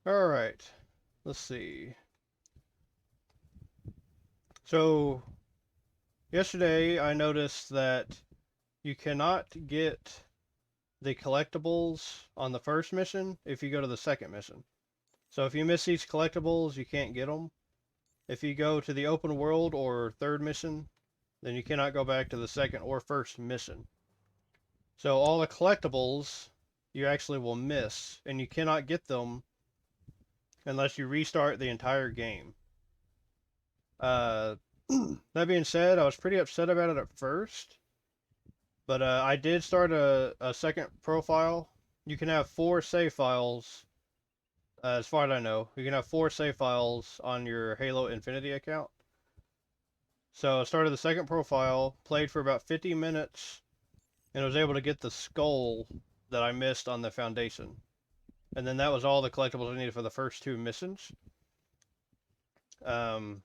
All right. Let's see. So, yesterday I noticed that you cannot get the collectibles on the first mission if you go to the second mission. So, if you miss these collectibles, you can't get them. If you go to the open world or third mission, then you cannot go back to the second or first mission. So, all the collectibles you actually will miss, and you cannot get them unless you restart the entire game. Uh, that being said, I was pretty upset about it at first, but I did start a second profile. You can have four save files, as far as I know. You can have four save files on your Halo Infinity account. So I started the second profile, played for about 50 minutes, and was able to get the skull that I missed on the Foundation. And then that was all the collectibles I needed for the first two missions. Um,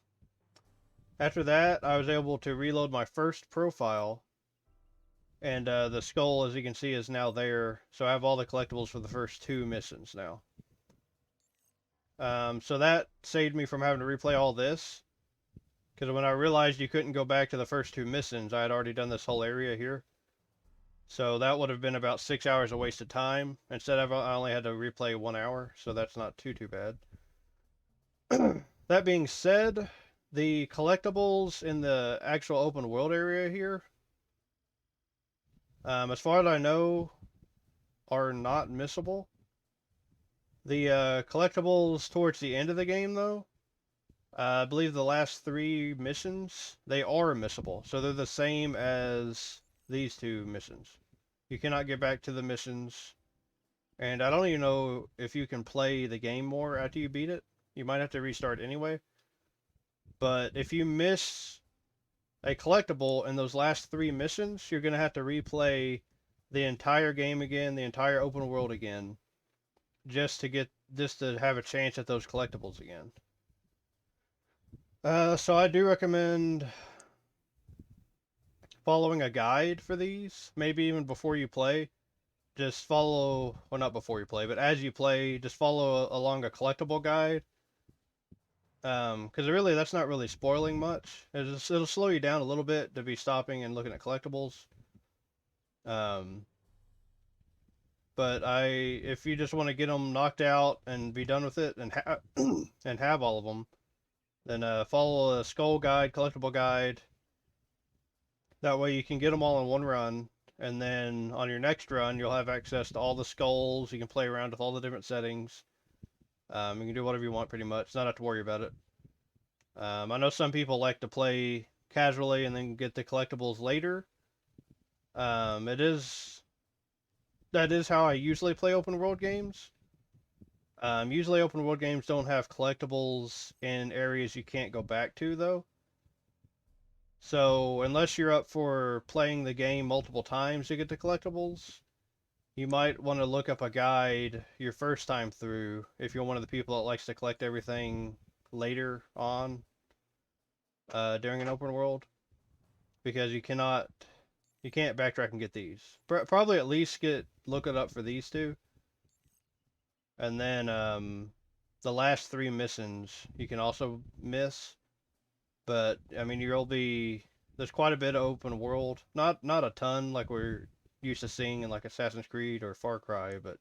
After that, I was able to reload my first profile, and the skull, as you can see, is now there. So I have all the collectibles for the first two missions now. So that saved me from having to replay all this, because when I realized you couldn't go back to the first two missions, I had already done this whole area here. So that would have been about 6 hours of wasted time. Instead, I only had to replay 1 hour, so that's not too bad. That being said, the collectibles in the actual open world area here, as far as I know, are not missable. The collectibles towards the end of the game, though, I believe the last three missions, they are missable. So they're the same as these two missions. You cannot get back to the missions. And I don't even know if you can play the game more after you beat it. You might have to restart anyway. But if you miss a collectible in those last three missions, you're going to have to replay the entire game again, the entire open world again, just to have a chance at those collectibles again. So I do recommend following a guide for these, maybe even before you play. Just follow, well, not before you play, but as you play, just follow along a collectible guide. Because really, that's not really spoiling much. It'll slow you down a little bit to be stopping and looking at collectibles. Um, but if you just want to get them knocked out and be done with it and have all of them, then follow a skull guide, collectible guide. That way you can get them all in one run, and then on your next run you'll have access to all the skulls. You can play around with all the different settings. You can do whatever you want pretty much. Not have to worry about it. I know some people like to play casually and then get the collectibles later. It is That is how I usually play open world games. Usually open world games don't have collectibles in areas you can't go back to though. So unless you're up for playing the game multiple times to get the collectibles, you might want to look up a guide your first time through if you're one of the people that likes to collect everything later on during an open world, because you can't backtrack and get these. Probably at least look it up for these two, and then the last three missions you can also miss. But I mean, there's quite a bit of open world. Not a ton like we're used to seeing in like Assassin's Creed or Far Cry, but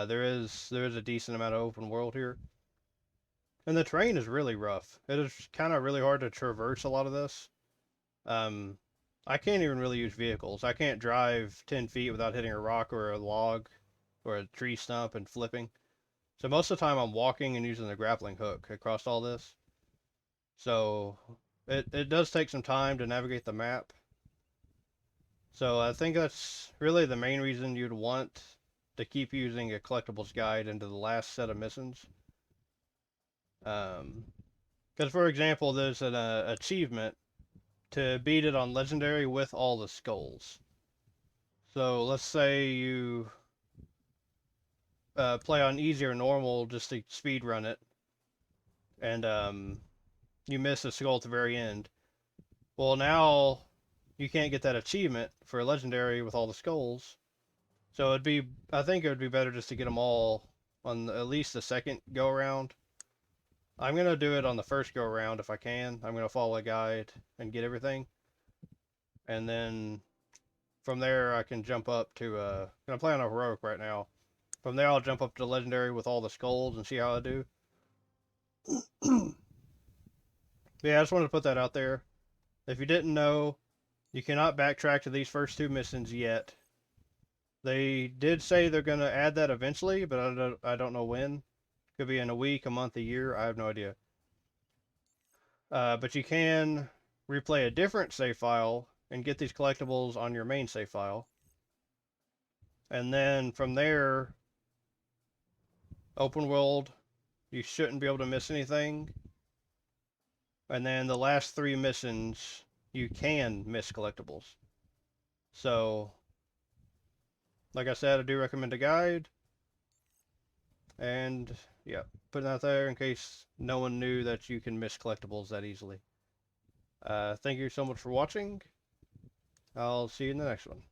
there is a decent amount of open world here. And the terrain is really rough. It is kind of really hard to traverse a lot of this. Um, I can't even really use vehicles. I can't drive 10 feet without hitting a rock or a log or a tree stump and flipping. So most of the time I'm walking and using the grappling hook across all this. So it does take some time to navigate the map. So I think that's really the main reason you'd want to keep using a collectibles guide into the last set of missions. Because for example, there's an achievement to beat it on legendary with all the skulls. So let's say you play on easy or normal just to speed run it, and you miss a skull at the very end. Well, now you can't get that achievement for legendary with all the skulls. So I think it would be better just to get them all on at least the second go around. I'm going to do it on the first go around if I can. I'm going to follow a guide and get everything. And then from there I can jump up to, I'm playing a heroic right now. From there I'll jump up to legendary with all the skulls and see how I do. Yeah, I just wanted to put that out there. If you didn't know, you cannot backtrack to these first two missions yet. They did say they're going to add that eventually, but I don't know when. Could be in a week, a month, a year. I have no idea. But you can replay a different save file and get these collectibles on your main save file. And then from there, open world, you shouldn't be able to miss anything. And then the last three missions, you can miss collectibles. So, like I said, I do recommend a guide. And yeah, putting that there in case no one knew that you can miss collectibles that easily. Thank you so much for watching. I'll see you in the next one.